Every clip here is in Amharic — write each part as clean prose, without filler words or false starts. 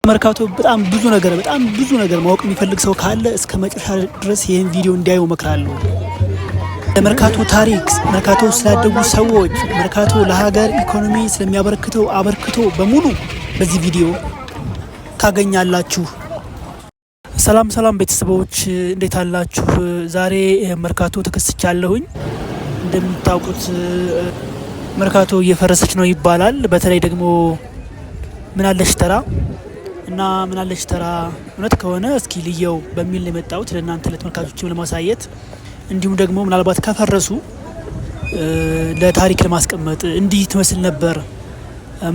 መርካቶ በጣም ብዙ ነገር ማወቅ የሚፈልግ ሰው ካለ እስከ መጨረሻ ድረስ ይህን ቪዲዮ እንዲያዩ እመክራለሁ። ለመርካቶ ታሪክ፣ መርካቶ ስላደጉ ሰዎች፣ መርካቶ ለሀገር ኢኮኖሚ ስለሚያበረክተው አበርክቶ በሙሉ በዚህ ቪዲዮ ታገኛላችሁ። ሰላም ቤተሰቦች እንዴት አላችሁ? ዛሬ መርካቶ ተከስቻለሁኝ። እንደምታውቁት መርካቶ እየፈረሰች ነው ይባላል። በተለይ ደግሞ ምናለሽ ተራ እና ምናለሽ ተራ እውነት ከሆነ እስኪ ልየው በሚል ነው የመጣሁት ለእናንተ ለተመልካቾችም ለማሳየት እንዲሁም ደግሞ ምናልባት ከፈረሱ ለታሪክ ለማስቀመጥ እንዲህ ትመስል ነበር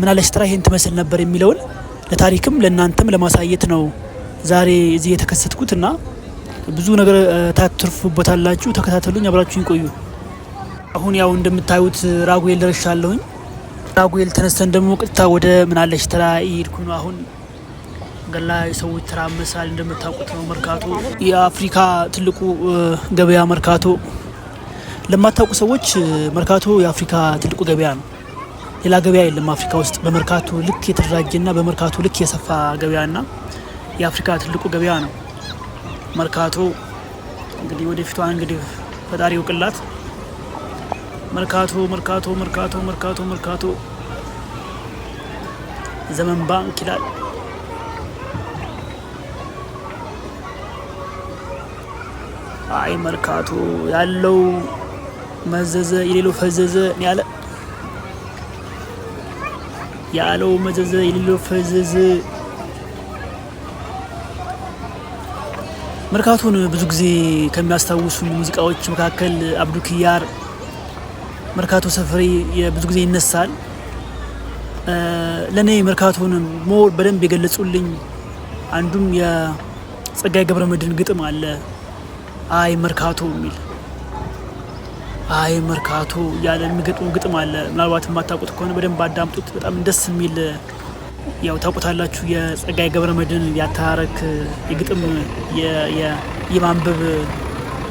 ምናለሽ ተራ ይሄን ትመስል ነበር የሚለውን ለታሪክም ለእናንተም ለማሳየት ነው ዛሬ እዚህ የተከሰትኩት እና ብዙ ነገር ታትርፉበታላችሁ። ተከታተሉኝ፣ አብራችሁኝ ቆዩ። አሁን ያው እንደምታዩት ራጉኤል ደርሻለሁኝ። ራጉኤል ተነስተን ደግሞ ቀጥታ ወደ ምናለሽ ተራ ይሄድኩ ነው። አሁን ገላ ሰዎች ተራመሳል። እንደምታውቁት ነው መርካቶ የአፍሪካ ትልቁ ገበያ መርካቶ። ለማታውቁ ሰዎች መርካቶ የአፍሪካ ትልቁ ገበያ ነው። ሌላ ገበያ የለም አፍሪካ ውስጥ በመርካቶ ልክ የተደራጀና በመርካቶ ልክ የሰፋ ገበያና የአፍሪካ ትልቁ ገበያ ነው መርካቶ። እንግዲህ ወደፊቷ እንግዲህ ፈጣሪ ይውቅላት። መርካቶ ዘመን ባንክ ይላል። አይ መርካቶ ያለው መዘዘ የሌለው ፈዘዘ ያለው መዘዘ የሌለው ፈዘዘ። መርካቶን ብዙ ጊዜ ከሚያስታውሱ ሙዚቃዎች መካከል አብዱ ኪያር መርካቶ ሰፈሬ ብዙ ጊዜ ይነሳል። ለኔ መርካቶን ሞር በደንብ የገለጹልኝ አንዱም የጸጋዬ ገብረመድህን ግጥም አለ። አይ መርካቶ የሚል አይ መርካቶ ያለ የሚገጥሙ ግጥም አለ። ምናልባት የማታውቁት ከሆነ በደንብ አዳምጡት። በጣም ደስ የሚል ያው ታውቁታላችሁ የጸጋዬ ገብረመድህን ያታረክ የግጥም የማንበብ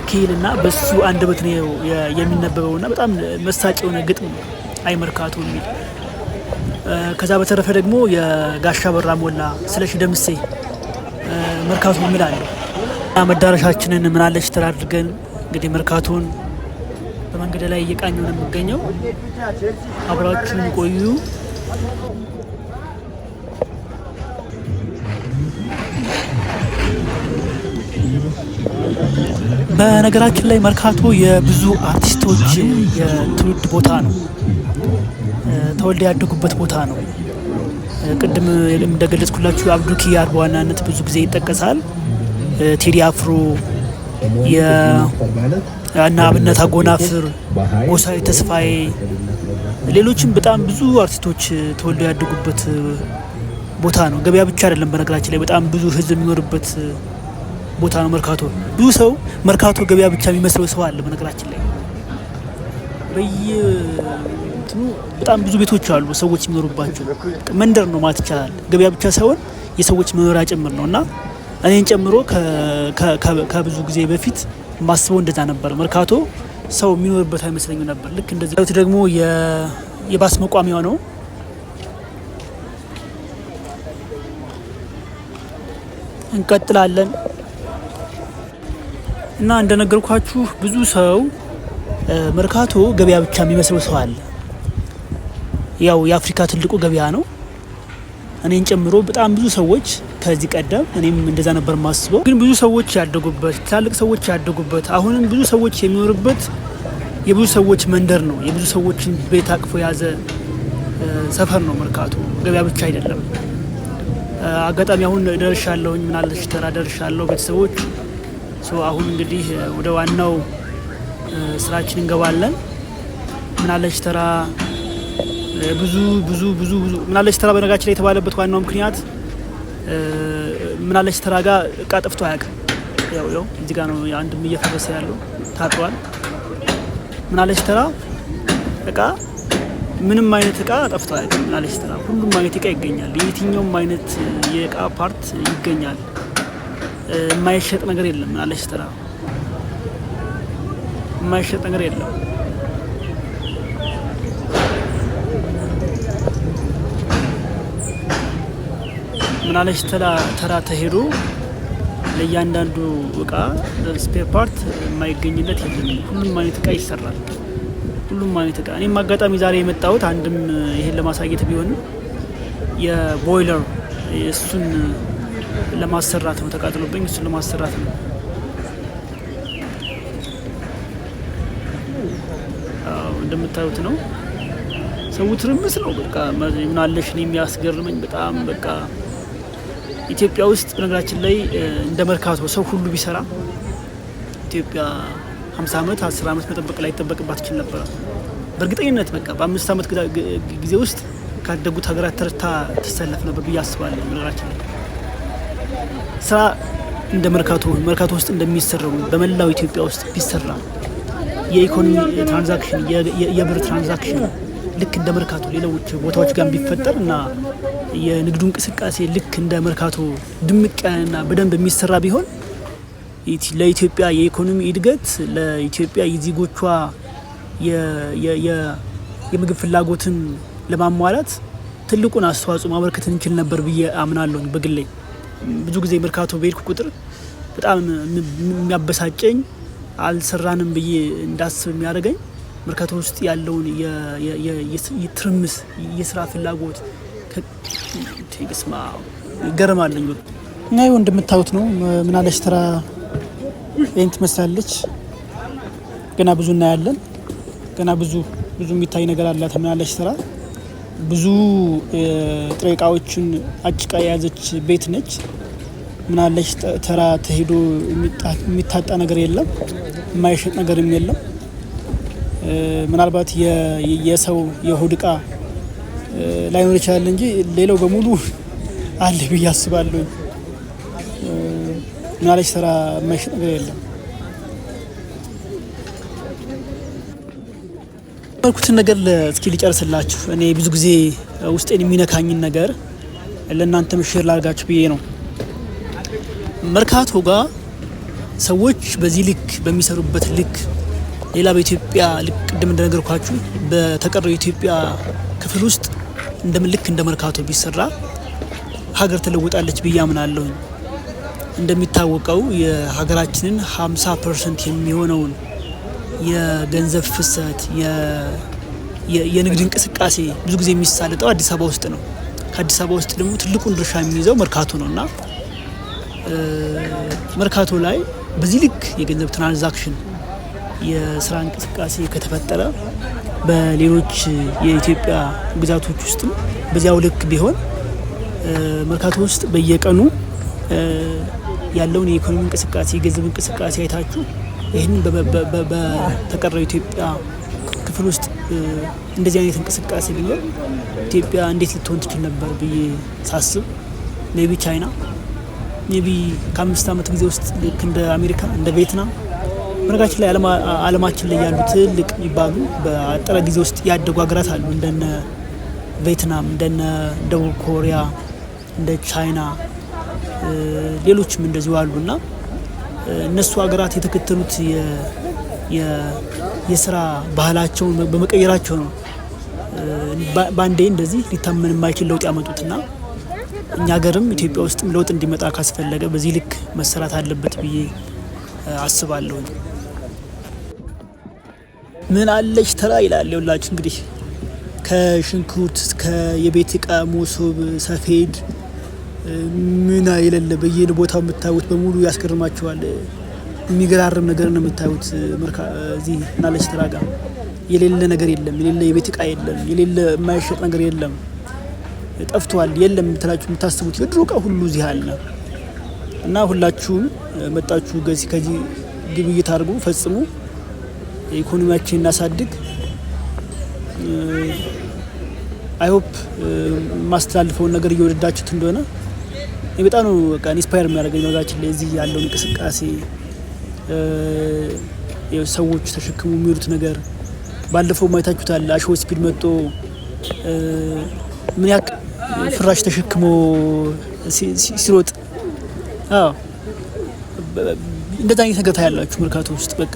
ኪል እና በሱ አንደበት ነው የሚነበበውና በጣም መሳጭ የሆነ ግጥም አይ መርካቶ የሚል። ከዛ በተረፈ ደግሞ የጋሻ በራ ሞላ ስለሺ ደምሴ መርካቶ የሚል አለ። መዳረሻችንን ምናለሽ ተራ አድርገን እንግዲህ መርካቶን በመንገድ ላይ እየቃኘሁ ነው የምገኘው። አብራችሁን ቆዩ። በነገራችን ላይ መርካቶ የብዙ አርቲስቶች የትውልድ ቦታ ነው። ተወልደው ያደጉበት ቦታ ነው። ቅድም እንደገለጽኩላችሁ አብዱ ኪያር በዋናነት ብዙ ጊዜ ይጠቀሳል። ቴዲ አፍሮ እና አብነት አጎናፍር፣ ጎሳዬ ተስፋዬ፣ ሌሎችም በጣም ብዙ አርቲስቶች ተወልደው ያደጉበት ቦታ ነው። ገበያ ብቻ አይደለም፣ በነገራችን ላይ በጣም ብዙ ሕዝብ የሚኖርበት ቦታ ነው መርካቶ። ብዙ ሰው መርካቶ ገበያ ብቻ የሚመስለው ሰው አለ። በነገራችን ላይ በየእንትኑ በጣም ብዙ ቤቶች አሉ ሰዎች የሚኖሩባቸው። መንደር ነው ማለት ይቻላል። ገበያ ብቻ ሳይሆን የሰዎች መኖሪያ ጭምር ነው እና እኔን ጨምሮ ከብዙ ጊዜ በፊት ማስበው እንደዛ ነበር። መርካቶ ሰው የሚኖርበት አይመስለኝም ነበር። ልክ እንደዚህ ደግሞ የባስ መቋሚያው ነው። እንቀጥላለን እና እንደነገርኳችሁ ብዙ ሰው መርካቶ ገበያ ብቻ የሚመስለው ሰው አለ። ያው የአፍሪካ ትልቁ ገበያ ነው። እኔን ጨምሮ በጣም ብዙ ሰዎች ከዚህ ቀደም እኔም እንደዛ ነበር ማስበው። ግን ብዙ ሰዎች ያደጉበት፣ ትላልቅ ሰዎች ያደጉበት፣ አሁንም ብዙ ሰዎች የሚኖርበት የብዙ ሰዎች መንደር ነው። የብዙ ሰዎችን ቤት አቅፎ የያዘ ሰፈር ነው መርካቶ። ገበያ ብቻ አይደለም። አጋጣሚ አሁን ደርሻለሁኝ፣ ምናለሽ ተራ ደርሻለሁ ቤተሰቦች። አሁን እንግዲህ ወደ ዋናው ስራችን እንገባለን። ምናለሽ ተራ ብዙ ምናለሽ ተራ በነጋችን ላይ የተባለበት ዋናው ምክንያት ምናለሽ ተራ ጋር እቃ ጠፍቶ አያውቅም። ያው እዚህ ጋር ነው አንድም እየፈረሰ ያለው ታጥሯል። ምናለሽ ተራ እቃ ምንም አይነት እቃ ጠፍቶ አያውቅም። ምናለሽ ተራ ሁሉም አይነት እቃ ይገኛል። የትኛውም አይነት የእቃ ፓርት ይገኛል። የማይሸጥ ነገር የለም። ምናለሽ ተራ የማይሸጥ ነገር የለም። ምናለሽ ተራ ተሄዶ ለእያንዳንዱ እቃ ስፔር ፓርት የማይገኝለት የለም። ሁሉም አይነት እቃ ይሰራል። ሁሉም አይነት እቃ እኔም አጋጣሚ ዛሬ የመጣሁት አንድም ይሄን ለማሳየት ቢሆንም የቦይለር እሱን ለማሰራት ነው። ተቃጥሎብኝ እሱን ለማሰራት ነው። እንደምታዩት ነው። ሰው ትርምስ ነው። በቃ ምናለሽ ነው የሚያስገርመኝ በጣም በቃ ኢትዮጵያ ውስጥ በነገራችን ላይ እንደ መርካቶ ሰው ሁሉ ቢሰራ ኢትዮጵያ 50 ዓመት 10 ዓመት መጠበቅ ላይ ይጠበቅባት ይችል ነበር። በእርግጠኝነት በቃ በ5 ዓመት ጊዜ ውስጥ ካደጉት ሀገራት ተርታ ትሰለፍ ነበር ብዬ አስባለሁ። በነገራችን ላይ ስራ እንደ መርካቶ ውስጥ እንደሚሰራው በመላው ኢትዮጵያ ውስጥ ቢሰራ የኢኮኖሚ ትራንዛክሽን የብር ትራንዛክሽን ልክ እንደ መርካቶ ሌሎች ቦታዎች ጋር ቢፈጠር እና የንግዱ እንቅስቃሴ ልክ እንደ መርካቶ ድምቅ ያለና በደንብ የሚሰራ ቢሆን ለኢትዮጵያ የኢኮኖሚ እድገት ለኢትዮጵያ የዜጎቿ የምግብ ፍላጎትን ለማሟላት ትልቁን አስተዋጽኦ ማበርከት እንችል ነበር ብዬ አምናለሁ። በግሌ ብዙ ጊዜ መርካቶ በሄድኩ ቁጥር በጣም የሚያበሳጨኝ አልሰራንም ብዬ እንዳስብ የሚያደርገኝ መርካቶ ውስጥ ያለውን የትርምስ የስራ ፍላጎት ከትግስማ ይገርማለኝ። እና ይኸው እንደምታዩት ነው። ምናለሽ ተራ ይህን ትመስላለች። ገና ብዙ እናያለን። ገና ብዙ የሚታይ ነገር አላት ምናለሽ ተራ። ብዙ ጥሬ እቃዎችን አጭቃ የያዘች ቤት ነች። ምናለሽ ተራ ተሄዶ የሚታጣ ነገር የለም፣ የማይሸጥ ነገርም የለም። ምናልባት የሰው የሆድ እቃ ላይኖር ይችላል እንጂ ሌላው በሙሉ አለ ብዬ አስባለሁ። ምናለሽ ተራ የማይሸጥ ነገር የለም። ያልኩትን ነገር እስኪ ሊጨርስላችሁ። እኔ ብዙ ጊዜ ውስጤን የሚነካኝን ነገር ለእናንተም ሼር ላድርጋችሁ ብዬ ነው። መርካቶ ጋር ሰዎች በዚህ ልክ በሚሰሩበት ልክ ሌላ በኢትዮጵያ ልክ ቅድም እንደነገርኳችሁ በተቀረው የኢትዮጵያ ክፍል ውስጥ ልክ እንደ መርካቶ ቢሰራ ሀገር ትለውጣለች ብዬ አምናለሁ። እንደሚታወቀው የሀገራችንን 50% የሚሆነውን የገንዘብ ፍሰት የንግድ እንቅስቃሴ ብዙ ጊዜ የሚሳለጠው አዲስ አበባ ውስጥ ነው። ከአዲስ አበባ ውስጥ ደግሞ ትልቁን ድርሻ የሚይዘው መርካቶ ነው እና መርካቶ ላይ በዚህ ልክ የገንዘብ ትራንዛክሽን የስራ እንቅስቃሴ ከተፈጠረ በሌሎች የኢትዮጵያ ግዛቶች ውስጥም በዚያው ልክ ቢሆን መርካቶ ውስጥ በየቀኑ ያለውን የኢኮኖሚ እንቅስቃሴ የገንዘብ እንቅስቃሴ አይታችሁ ይህንን በተቀረው ኢትዮጵያ ክፍል ውስጥ እንደዚህ አይነት እንቅስቃሴ ቢኖር ኢትዮጵያ እንዴት ልትሆን ትችል ነበር ብዬ ሳስብ ሜቢ ቻይና ሜቢ ከ5 ዓመት ጊዜ ውስጥ ልክ እንደ አሜሪካ እንደ ቬትናም በነገራችን ላይ ዓለማችን ላይ ያሉ ትልቅ የሚባሉ በአጠረ ጊዜ ውስጥ ያደጉ ሀገራት አሉ። እንደነ ቬትናም፣ እንደነ ደቡብ ኮሪያ፣ እንደ ቻይና ሌሎችም እንደዚሁ አሉ እና እነሱ ሀገራት የተከተሉት የስራ ባህላቸውን በመቀየራቸው ነው በአንዴ እንደዚህ ሊታመን የማይችል ለውጥ ያመጡትና እኛ ሀገርም ኢትዮጵያ ውስጥም ለውጥ እንዲመጣ ካስፈለገ በዚህ ልክ መሰራት አለበት ብዬ አስባለሁ። ምናለሽ ተራ ይላል። ይኸውላችሁ እንግዲህ ከሽንኩርት እስከ የቤት እቃ መሶብ፣ ሰፌድ ምን የሌለ በየቦታው የምታዩት በሙሉ ያስገርማችኋል። የሚገራርም ነገር ነው የምታዩት። እዚህ ምናለሽ ተራ ጋር የሌለ ነገር የለም። የሌለ የቤት እቃ የለም። የሌለ የማይሸጥ ነገር የለም። ጠፍቷል የለም የምትላችሁ የምታስቡት የድሮ እቃ ሁሉ እዚህ አለ እና ሁላችሁም መጣችሁ ከዚህ ግብይት አድርጉ፣ ፈጽሙ፣ ኢኮኖሚያችን እናሳድግ። አይሆፕ ማስተላልፈውን ነገር እየወደዳችሁት እንደሆነ በጣም ነው በቃ ኢንስፓየር የሚያደርገኝ ነገራችን ላይ እዚህ ያለውን እንቅስቃሴ ሰዎች ተሸክሙ የሚሉት ነገር ባለፈው ማየታችሁታል። አሾ ስፒድ መጥቶ ምን ያክል ፍራሽ ተሸክሞ ሲሮጥ እንደዛ አይነት ነገር ታያላችሁ መርካቶ ውስጥ። በቃ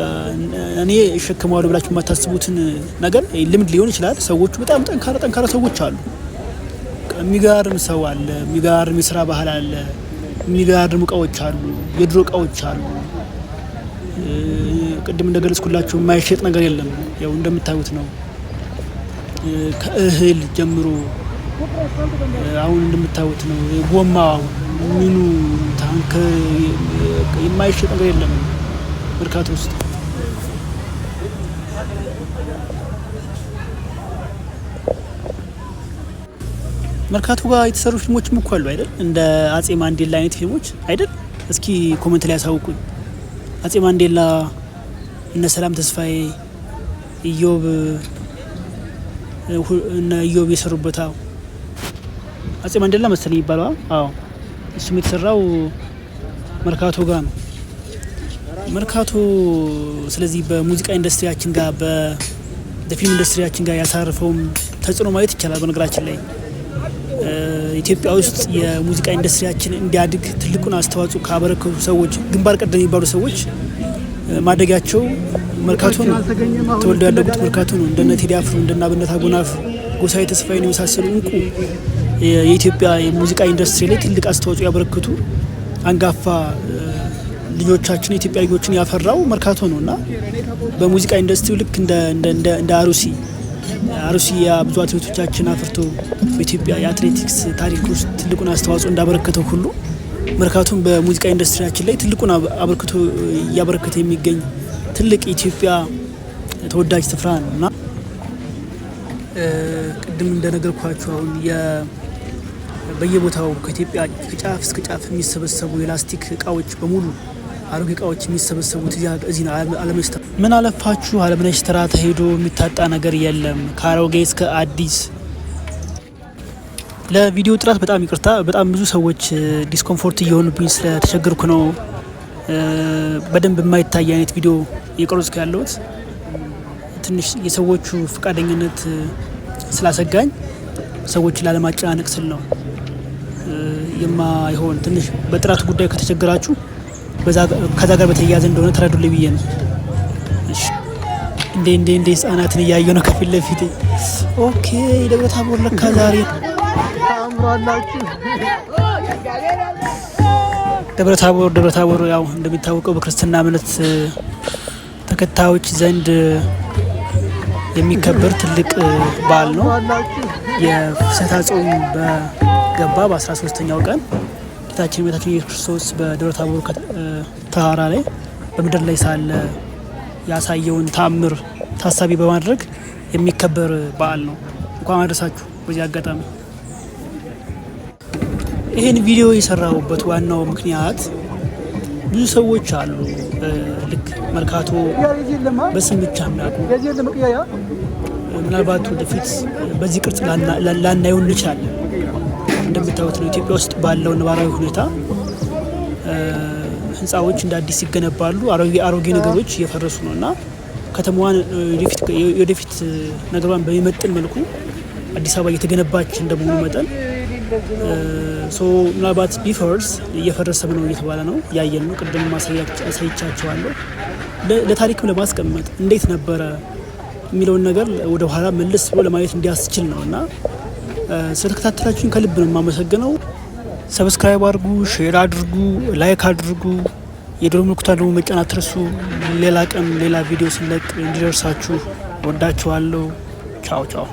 እኔ እሸከመዋለሁ ብላችሁ የማታስቡትን ነገር ልምድ ሊሆን ይችላል። ሰዎቹ በጣም ጠንካራ ሰዎች አሉ። የሚገራርም ሰው አለ፣ የሚገራርም የስራ ባህል አለ፣ የሚገራርም እቃዎች አሉ፣ የድሮ እቃዎች አሉ። ቅድም እንደገለጽኩላችሁ የማይሸጥ ነገር የለም። ያው እንደምታዩት ነው። ከእህል ጀምሮ አሁን እንደምታዩት ነው። ጎማው ምኑ ታንክ የማይሸጥ ነገር የለም መርካቶ ውስጥ። መርካቶ ጋር የተሰሩ ፊልሞችም እኮ አሉ አይደል? እንደ አጼ ማንዴላ አይነት ፊልሞች አይደል? እስኪ ኮሜንት ላይ ያሳውቁኝ። አጼ ማንዴላ፣ እነ ሰላም ተስፋዬ፣ ኢዮብ እነ ኢዮብ የሰሩበት አጼ ማንዴላ መሰለኝ የሚባለው። አዎ እሱም የተሰራው መርካቶ ጋር ነው። መርካቶ ስለዚህ በሙዚቃ ኢንዱስትሪያችን ጋር በፊልም ኢንዱስትሪያችን ጋር ያሳረፈውም ተጽዕኖ ማየት ይቻላል። በነገራችን ላይ ኢትዮጵያ ውስጥ የሙዚቃ ኢንዱስትሪያችን እንዲያድግ ትልቁን አስተዋጽኦ ካበረከቱ ሰዎች ግንባር ቀደም የሚባሉ ሰዎች ማደጊያቸው መርካቶ ነው። ተወልደው ያደጉት መርካቶ ነው። እንደነ ቴዲ አፍሮ፣ እንደነ አብነት አጎናፍር፣ ጎሳዬ ተስፋዬን የመሳሰሉ እንቁ የኢትዮጵያ የሙዚቃ ኢንዱስትሪ ላይ ትልቅ አስተዋጽኦ ያበረከቱ አንጋፋ ልጆቻችን የኢትዮጵያ ልጆችን ያፈራው መርካቶ ነው እና በሙዚቃ ኢንዱስትሪው ልክ እንደ አሩሲ የብዙ አትሌቶቻችን አፍርቶ በኢትዮጵያ የአትሌቲክስ ታሪክ ውስጥ ትልቁን አስተዋጽኦ እንዳበረከተው ሁሉ መርካቶን በሙዚቃ ኢንዱስትሪያችን ላይ ትልቁን አበርክቶ እያበረከተ የሚገኝ ትልቅ የኢትዮጵያ ተወዳጅ ስፍራ ነው እና ቅድም እንደነገርኳችሁ አሁን በየቦታው ከኢትዮጵያ ከጫፍ እስከ ጫፍ የሚሰበሰቡ የላስቲክ እቃዎች በሙሉ አሮጌ እቃዎች የሚሰበሰቡት እዚህ ነው። አለምነሽ ምን አለፋችሁ አለምነሽ ተራ ተሄዶ የሚታጣ ነገር የለም ከአሮጌ እስከ አዲስ። ለቪዲዮ ጥራት በጣም ይቅርታ። በጣም ብዙ ሰዎች ዲስኮምፎርት እየሆኑብኝ ስለተቸገርኩ ነው በደንብ የማይታይ አይነት ቪዲዮ እየቀረጽኩ ያለሁት። ትንሽ የሰዎቹ ፈቃደኝነት ስላሰጋኝ ሰዎችን ላለማጨናነቅ ስል ነው። የማይሆን ትንሽ በጥራቱ ጉዳይ ከተቸገራችሁ ከዛ ጋር በተያያዘ እንደሆነ ተረዱልኝ ብዬ ነው። እሺ እንዴ ህጻናትን እያየሁ ነው ከፊት ለፊቴ። ኦኬ ደብረ ታቦር ለካ ዛሬ ታምራላችሁ። ደብረ ታቦር ያው እንደሚታወቀው በክርስትና እምነት ተከታዮች ዘንድ የሚከበር ትልቅ በዓል ነው። የፍስሐ ጾም በገባ በ13ኛው ቀን ጌታችን መድኃኒታችን ኢየሱስ ክርስቶስ በደብረ ታቦር ተራራ ላይ በምድር ላይ ሳለ ያሳየውን ተአምር ታሳቢ በማድረግ የሚከበር በዓል ነው። እንኳን አደረሳችሁ። በዚህ አጋጣሚ ይህን ቪዲዮ የሰራሁበት ዋናው ምክንያት ብዙ ሰዎች አሉ ልክ መርካቶ በስም ብቻ የሚያውቁ ምናልባት ወደፊት በዚህ ቅርጽ ላናየው እንችላለን። እንደምታዩት ነው ኢትዮጵያ ውስጥ ባለው ነባራዊ ሁኔታ ህንፃዎች እንደ አዲስ ይገነባሉ። አሮጌ ነገሮች እየፈረሱ ነው እና ከተማዋን ወደፊት ነገሯን በሚመጥን መልኩ አዲስ አበባ እየተገነባች እንደመሆኑ መጠን ምናልባት ቢፈርስ እየፈረሰም ነው እየተባለ ነው። ያየን ነው። ቅድም አሳይቻቸዋለሁ። ለታሪክም ለማስቀመጥ እንዴት ነበረ የሚለውን ነገር ወደ ኋላ መለስ ብሎ ለማየት እንዲያስችል ነው እና ስለተከታተላችሁኝ ከልብ ነው የማመሰግነው። ሰብስክራይብ አድርጉ፣ ሼር አድርጉ፣ ላይክ አድርጉ፣ የደወል ምልክቱን ደግሞ መጫን አትርሱ። ሌላ ቀን ሌላ ቪዲዮ ስለቅ እንዲደርሳችሁ። ወዳችኋለሁ። ቻው ቻው።